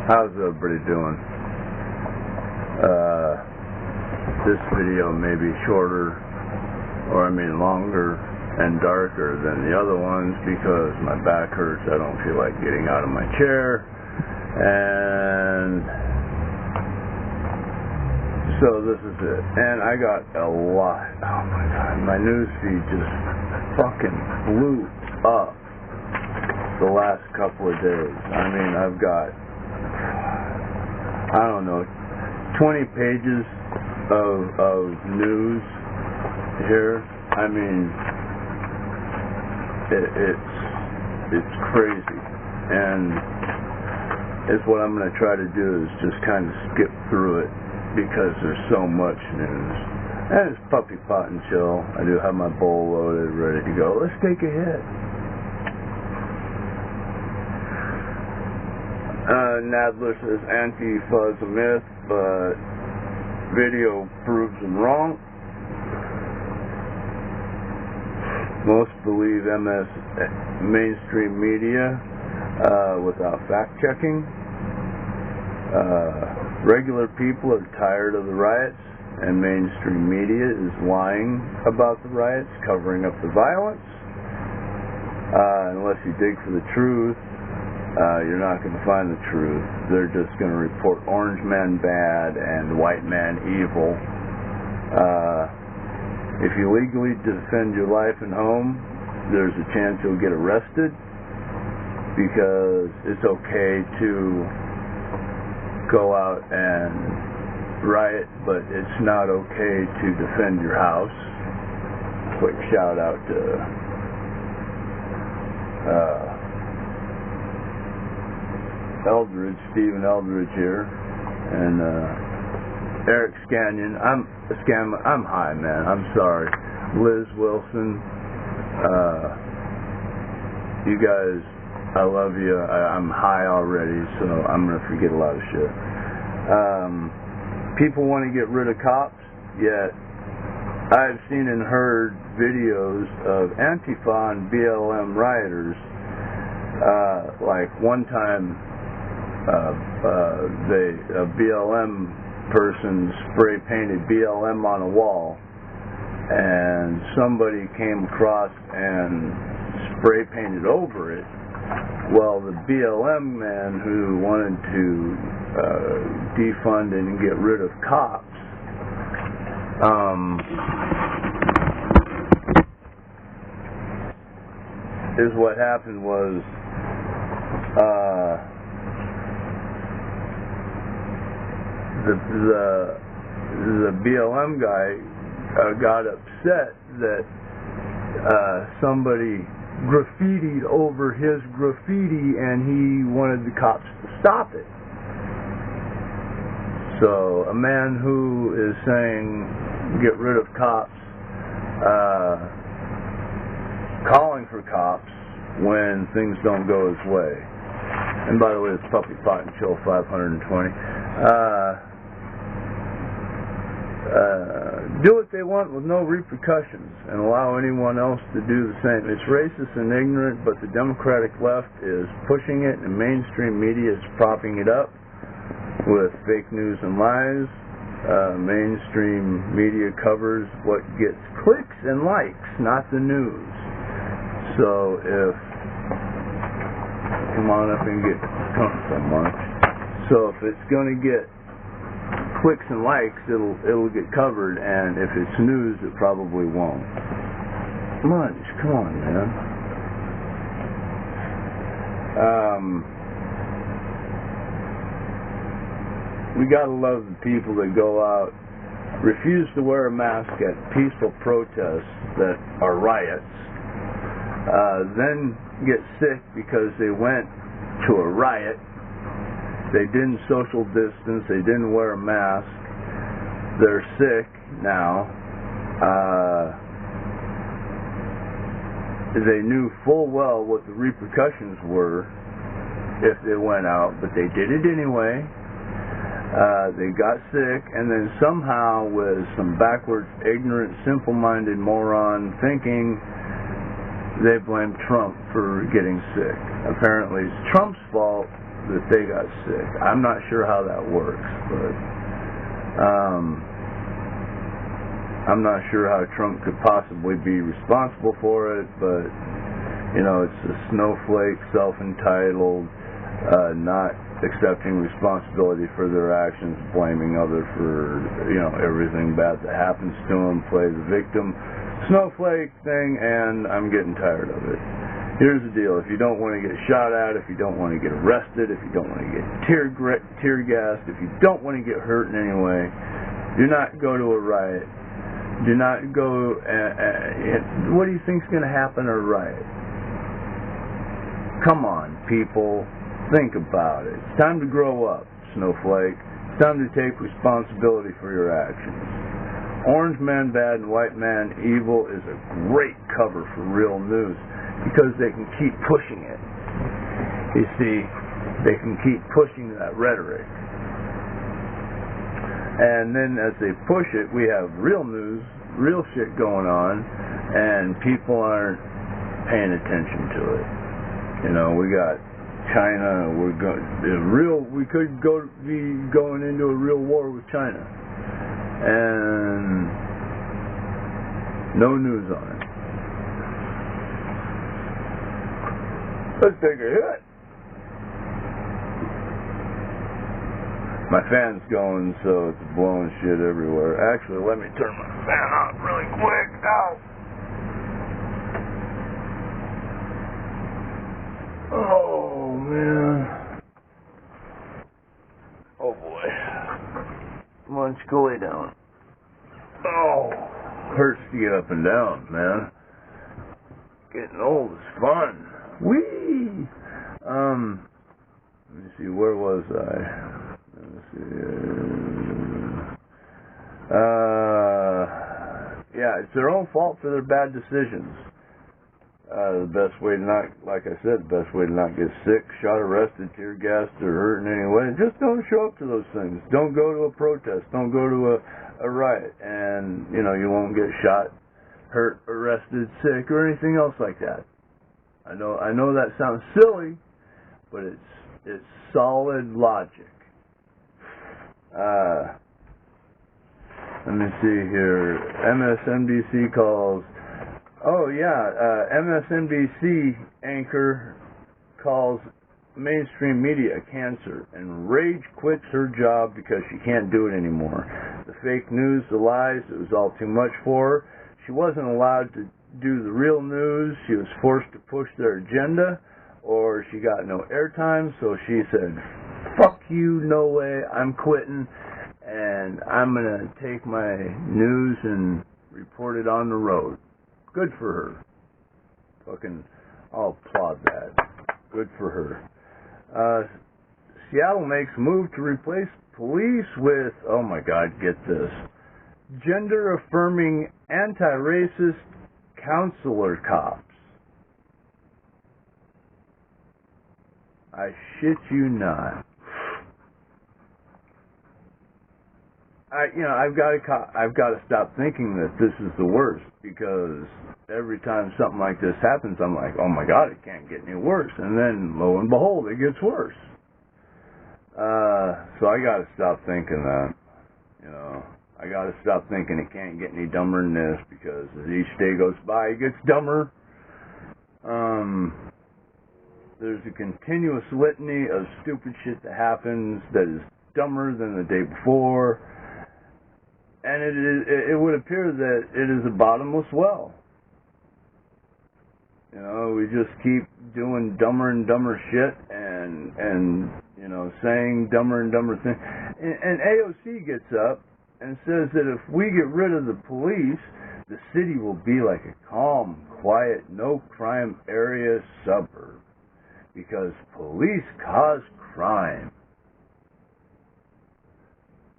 How's everybody doing? This video may be shorter, or longer and darker than the other ones because my back hurts. I don't feel like getting out of my chair, and so this is it. And I got a lot. Oh my god, my news feed just fucking blew up the last couple of days. I've got, I don't know, 20 pages of news here. It's crazy, and it's what I'm going to try to do is just kind of skip through it because there's so much news. And it's puppy pot and chill. I do have my bowl loaded, ready to go. Let's take a hit. Nadler says Antifa is a myth, but video proves him wrong. Most believe mainstream media without fact-checking. Regular people are tired of the riots, and mainstream media is lying about the riots, covering up the violence. Unless you dig for the truth, you're not going to find the truth. They're just going to report orange man bad and white man evil. If you legally defend your life and home, there's a chance you'll get arrested because it's okay to go out and riot, but it's not okay to defend your house. Quick shout out to Stephen Eldridge here, and Eric Scannion. I'm high, man. I'm sorry. Liz Wilson, you guys, I love you. I'm high already, so I'm gonna forget a lot of shit. People want to get rid of cops, yet I've seen and heard videos of Antifa and BLM rioters. Like one time, a BLM person spray painted BLM on a wall, and somebody came across and spray painted over it. Well, the BLM man who wanted to defund and get rid of cops is what happened was the BLM guy got upset that somebody graffitied over his graffiti, and he wanted the cops to stop it. So a man who is saying get rid of cops, calling for cops when things don't go his way. And by the way, it's Puppy Pot and Chill 520. Do what they want with no repercussions and allow anyone else to do the same. It's racist and ignorant, but the Democratic left is pushing it, and mainstream media is propping it up with fake news and lies. Mainstream media covers what gets clicks and likes, not the news. So come on up and get comfortable, Munch. So if it's going to get clicks and likes, it'll get covered, and if it's news, it probably won't. Munch, come on, man. We gotta love the people that go out, refuse to wear a mask at peaceful protests that are riots, then get sick because they went to a riot. They didn't social distance, they didn't wear a mask, they're sick now. They knew full well what the repercussions were if they went out, but they did it anyway. They got sick, and then somehow with some backwards, ignorant, simple-minded moron thinking, they blamed Trump for getting sick. Apparently it's Trump's fault that they got sick. I'm not sure how that works, but I'm not sure how Trump could possibly be responsible for it, but, you know, it's a snowflake, self-entitled, not accepting responsibility for their actions, blaming others for, you know, everything bad that happens to them, play the victim, snowflake thing, and I'm getting tired of it. Here's the deal. If you don't want to get shot at, if you don't want to get arrested, if you don't want to get tear gassed, if you don't want to get hurt in any way, do not go to a riot. Do not go, what do you think's going to happen at a riot? Come on, people. Think about it. It's time to grow up, snowflake. It's time to take responsibility for your actions. Orange man bad and white man evil is a great cover for real news because they can keep pushing it. You see, they can keep pushing that rhetoric. And then as they push it, we have real news, real shit going on, and people aren't paying attention to it. You know, we got China. We could be going into a real war with China, and no news on it. Let's take a hit. My fan's going, so it's blowing shit everywhere. Actually, let me turn my fan off really quick. Ow! Oh, man. Oh, boy. Munch, go lay down. Oh, hurts to get up and down, man. Getting old is fun. Whee! Let me see, where was I? Yeah, it's their own fault for their bad decisions. The best way to not, like I said, the best way to not get sick, shot, arrested, tear gassed, or hurt in any way, just don't show up to those things. Don't go to a protest. Don't go to a riot, and you know you won't get shot, hurt, arrested, sick, or anything else like that. I know that sounds silly, but it's solid logic. Let me see here. MSNBC calls. Oh yeah, MSNBC anchor calls mainstream media a cancer, and rage quits her job because she can't do it anymore. The fake news, the lies, it was all too much for her. She wasn't allowed to do the real news. She was forced to push their agenda, or she got no airtime, so she said, fuck you, no way, I'm quitting, and I'm going to take my news and report it on the road. Good for her. Fucking, I'll applaud that. Good for her. Seattle makes move to replace police with, oh my God, get this, gender-affirming, anti-racist counselor cops. I shit you not. I've got to stop thinking that this is the worst, because every time something like this happens, I'm like, oh my God, it can't get any worse. And then, lo and behold, it gets worse. So I got to stop thinking that. You know, I got to stop thinking it can't get any dumber than this, because as each day goes by, it gets dumber. There's a continuous litany of stupid shit that happens that is dumber than the day before. And it would appear that it is a bottomless well. You know, we just keep doing dumber and dumber shit and you know, saying dumber and dumber things. And AOC gets up and says that if we get rid of the police, the city will be like a calm, quiet, no crime area suburb, because police cause crime.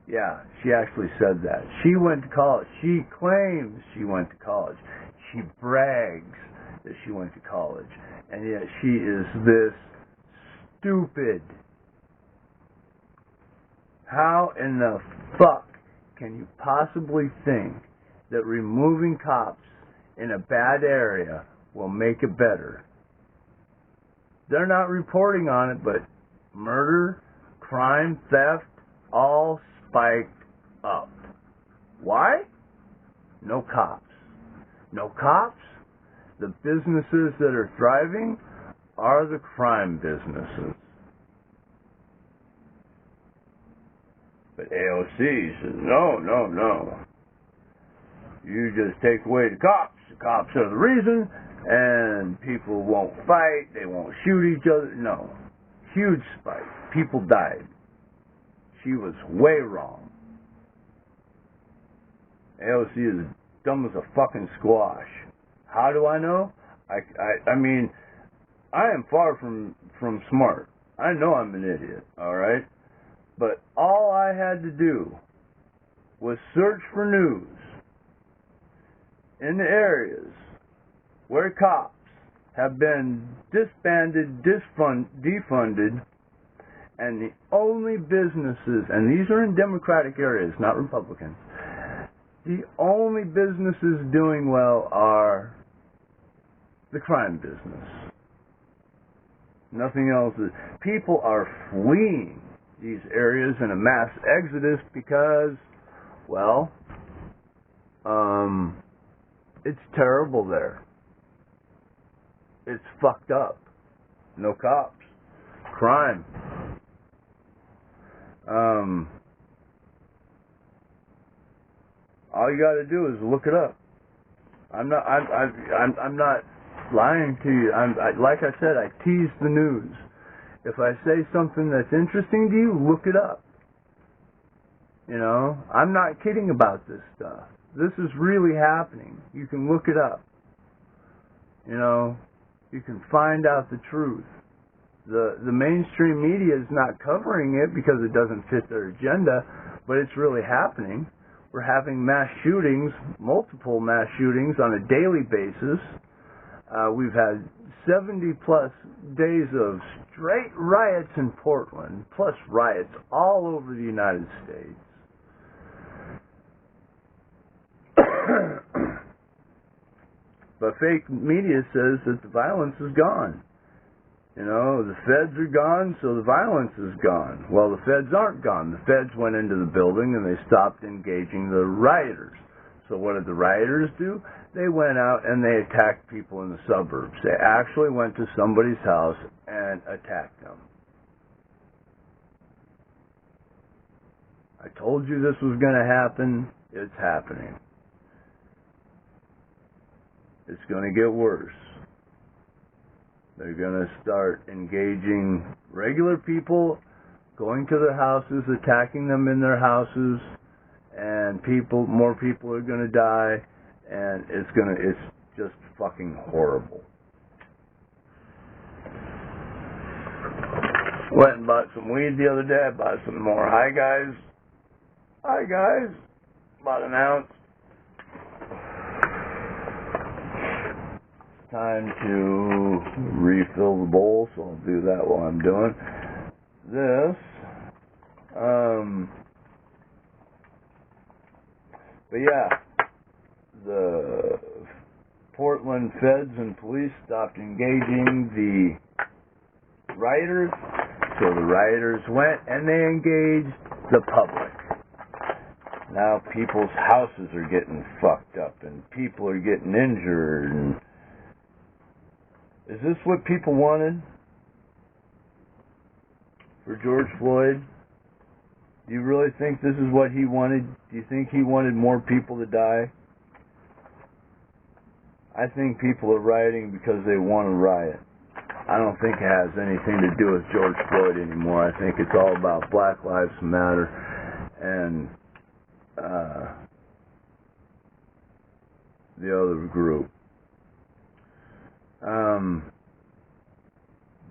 Yeah, she actually said that. She went to college. She claims she went to college. She brags that she went to college. And yet she is this stupid. How in the fuck can you possibly think that removing cops in a bad area will make it better? They're not reporting on it, but murder, crime, theft, all spiked up. Why? No cops. No cops. The businesses that are thriving are the crime businesses. But AOC says, no. You just take away the cops. The cops are the reason, and people won't fight. They won't shoot each other. No. Huge spike. People died. She was way wrong. AOC is dumb as a fucking squash. How do I know? I mean, I am far from smart. I know I'm an idiot, alright? But all I had to do was search for news in the areas where cops have been disbanded, defunded, and the only businesses, and these are in Democratic areas, not Republican, the only businesses doing well are the crime business. Nothing else is. People are fleeing these areas in a mass exodus because, well, it's terrible there. It's fucked up. No cops. Crime. All you got to do is look it up. I'm not lying to you. Like I said, I tease the news. If I say something that's interesting to you, look it up. You know, I'm not kidding about this stuff. This is really happening. You can look it up. You know, you can find out the truth. The mainstream media is not covering it because it doesn't fit their agenda, but it's really happening. We're having mass shootings, multiple mass shootings on a daily basis. We've had 70 plus days of straight riots in Portland, plus riots all over the United States. But fake media says that the violence is gone. You know, the feds are gone, so the violence is gone. Well, the feds aren't gone. The feds went into the building and they stopped engaging the rioters. So what did the rioters do? They went out and they attacked people in the suburbs. They actually went to somebody's house and attacked them. I told you this was going to happen. It's happening. It's going to get worse. They're going to start engaging regular people, going to their houses, attacking them in their houses, and more people are going to die, and it's just fucking horrible. Went and bought some weed the other day. I bought some more. Hi guys. About an ounce. Time to refill the bowl, so I'll do that while I'm doing this. But yeah, the Portland feds and police stopped engaging the rioters, so the rioters went and they engaged the public. Now people's houses are getting fucked up and people are getting injured. And is this what people wanted for George Floyd? Do you really think this is what he wanted? Do you think he wanted more people to die? I think people are rioting because they want to riot. I don't think it has anything to do with George Floyd anymore. I think it's all about Black Lives Matter and the other group.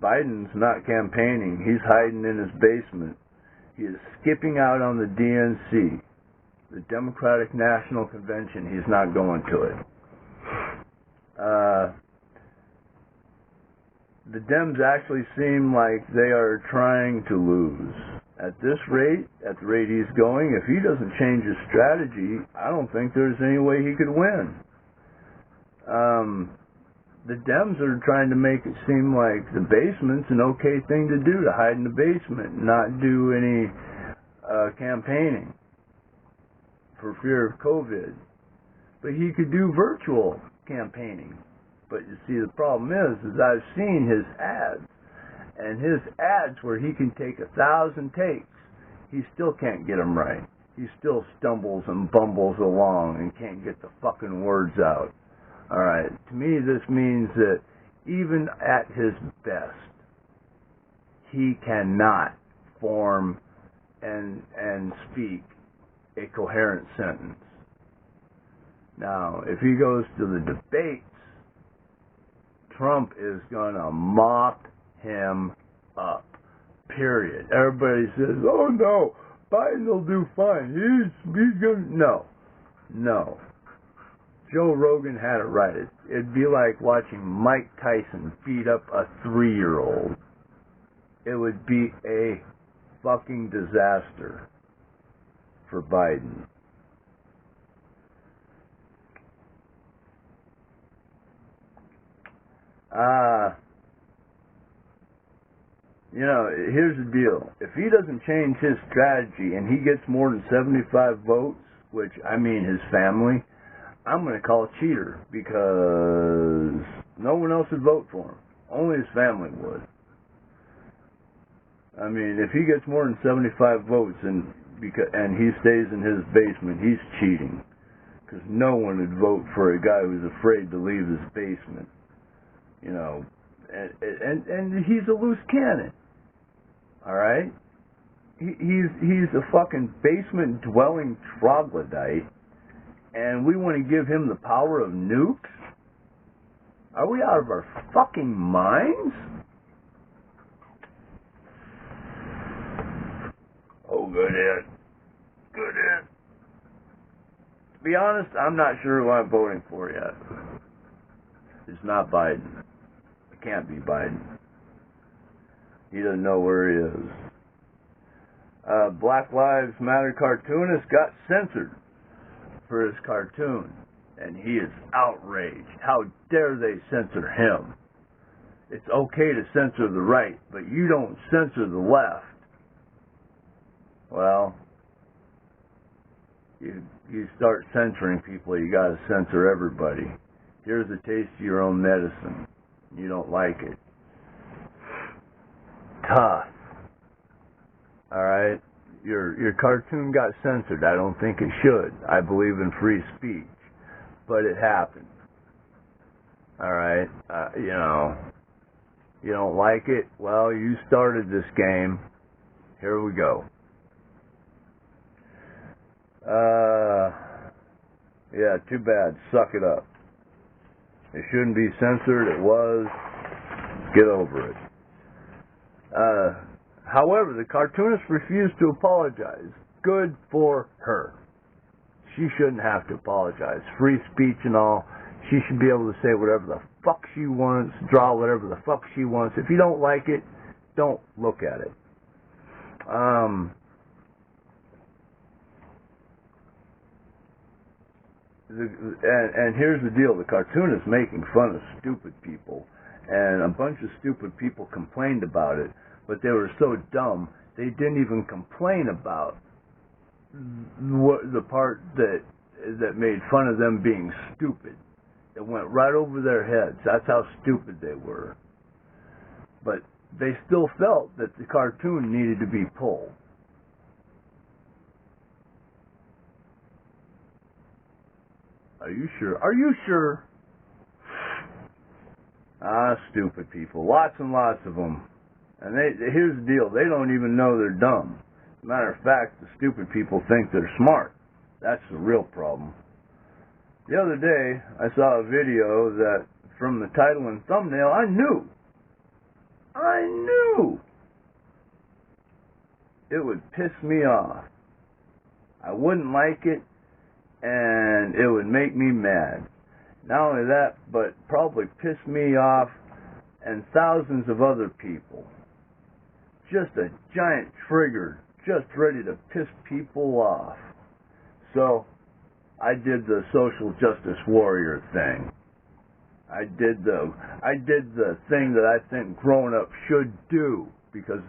Biden's not campaigning. He's hiding in his basement. He is skipping out on the DNC, the Democratic National Convention. He's not going to it. The Dems actually seem like they are trying to lose. At this rate, at the rate he's going, if he doesn't change his strategy, I don't think there's any way he could win. the Dems are trying to make it seem like the basement's an okay thing to do, to hide in the basement and not do any campaigning for fear of COVID. But he could do virtual campaigning. But you see, the problem is I've seen his ads, and his ads where he can take 1,000 takes, he still can't get them right. He still stumbles and bumbles along and can't get the fucking words out. Alright, to me this means that even at his best, he cannot form and speak a coherent sentence. Now, if he goes to the debates, Trump is gonna mop him up. Period. Everybody says, "Oh no, Biden will do fine. He's gonna..." No. Joe Rogan had it right. It'd be like watching Mike Tyson beat up a 3-year-old. It would be a fucking disaster for Biden. Here's the deal. If he doesn't change his strategy and he gets more than 75 votes, which, I mean his family, I'm going to call a cheater, because no one else would vote for him. Only his family would. I mean, if he gets more than 75 votes and he stays in his basement, he's cheating. Because no one would vote for a guy who's afraid to leave his basement. And he's a loose cannon. Alright? He's a fucking basement-dwelling troglodyte, and we want to give him the power of nukes? Are we out of our fucking minds? Oh, good hit. Good hit. To be honest, I'm not sure who I'm voting for yet. It's not Biden. It can't be Biden. He doesn't know where he is. Black Lives Matter cartoonist got censored for his cartoon, and he is outraged. How dare they censor him? It's okay to censor the right, but you don't censor the left. Well, you start censoring people, you gotta censor everybody. Here's a taste of your own medicine. You don't like it. Tough. Alright? Your cartoon got censored. I don't think it should. I believe in free speech. But it happened. Alright? You don't like it? Well, you started this game. Here we go. Yeah, too bad. Suck it up. It shouldn't be censored. It was. Get over it. However, the cartoonist refused to apologize. Good for her. She shouldn't have to apologize. Free speech and all. She should be able to say whatever the fuck she wants, draw whatever the fuck she wants. If you don't like it, don't look at it. And here's the deal. The cartoon is making fun of stupid people. And a bunch of stupid people complained about it. But they were so dumb, they didn't even complain about the part that made fun of them being stupid. It went right over their heads. That's how stupid they were. But they still felt that the cartoon needed to be pulled. Are you sure? Are you sure? Stupid people. Lots and lots of them. And here's the deal. They don't even know they're dumb. As a matter of fact, the stupid people think they're smart. That's the real problem. The other day, I saw a video that, from the title and thumbnail, I knew it would piss me off. I wouldn't like it, and it would make me mad. Not only that, but probably piss me off and thousands of other people. Just a giant trigger, just ready to piss people off. So, I did the social justice warrior thing. I did the thing that I think grown-ups should do, because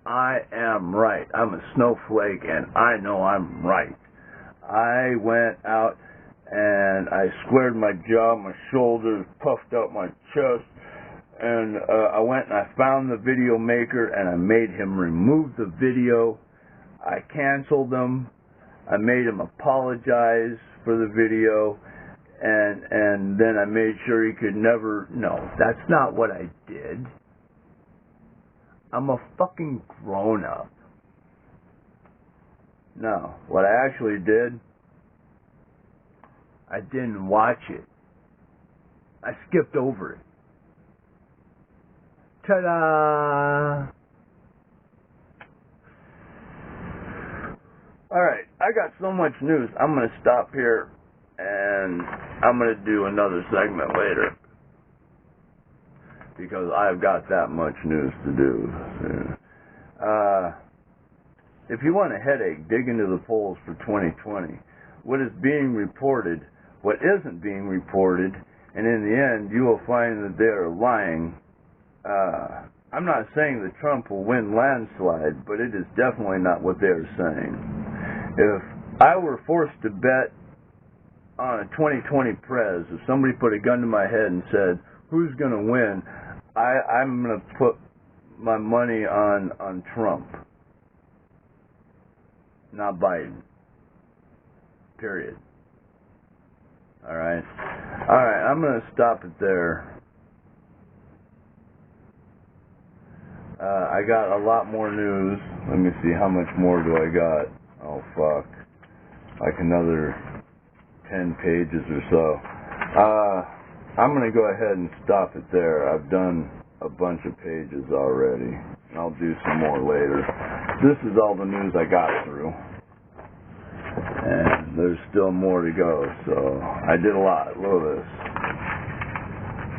I am right. I'm a snowflake, and I know I'm right. I went out and I squared my jaw, my shoulders, puffed out my chest, and I went and I found the video maker, and I made him remove the video. I canceled him. I made him apologize for the video, and then I made sure he could never... No, that's not what I did. I'm a fucking grown-up. No, what I actually did, I didn't watch it. I skipped over it. Ta-da! Alright, I got so much news. I'm going to stop here, and I'm going to do another segment later, because I've got that much news to do. If you want a headache, dig into the polls for 2020. What is being reported, what isn't being reported, and in the end, you will find that they are lying. I'm not saying that Trump will win landslide, but it is definitely not what they are saying. If I were forced to bet on a 2020 prez, if somebody put a gun to my head and said, who's going to win, I'm going to put my money on Trump, not Biden. Period. Alright, I'm going to stop it there. I got a lot more news. Let me see, how much more do I got? Oh, fuck. Like another 10 pages or so. I'm going to go ahead and stop it there. I've done a bunch of pages already. I'll do some more later. This is all the news I got through. And there's still more to go, so I did a lot. Look at this.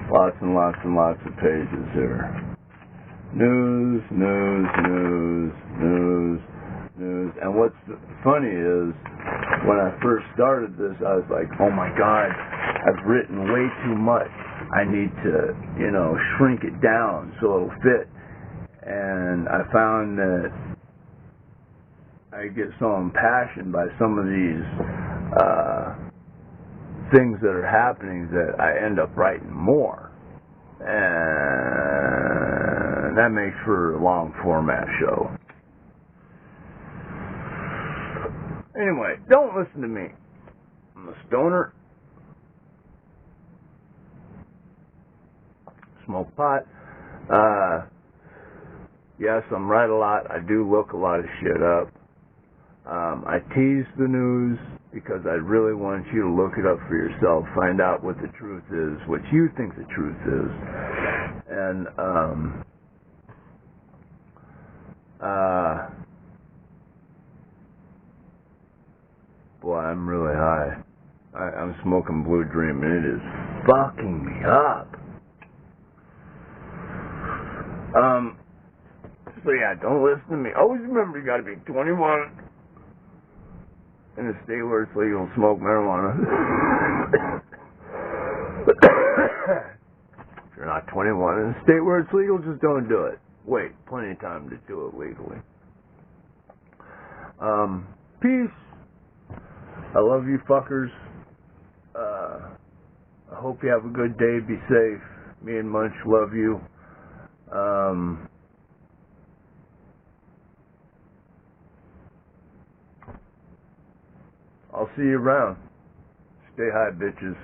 Lots and lots and lots of pages here. News, news, news, news, news. And what's funny is, when I first started this, I was like, oh my God, I've written way too much. I need to, shrink it down so it'll fit. And I found that I get so impassioned by some of these things that are happening that I end up writing more. And that makes for a long format show. Anyway, don't listen to me. I'm a stoner. Smoke pot. Yes, I'm right a lot. I do look a lot of shit up. I tease the news because I really want you to look it up for yourself, find out what the truth is, what you think the truth is. And, boy, I'm really high. I'm smoking Blue Dream, and it is fucking me up. So yeah, don't listen to me. Always remember, you gotta be 21 in a state where it's legal to smoke marijuana. If you're not 21 in a state where it's legal, just don't do it. Wait, plenty of time to do it legally. Peace. I love you fuckers. I hope you have a good day. Be safe. Me and Munch love you. I'll see you around. Stay high, bitches.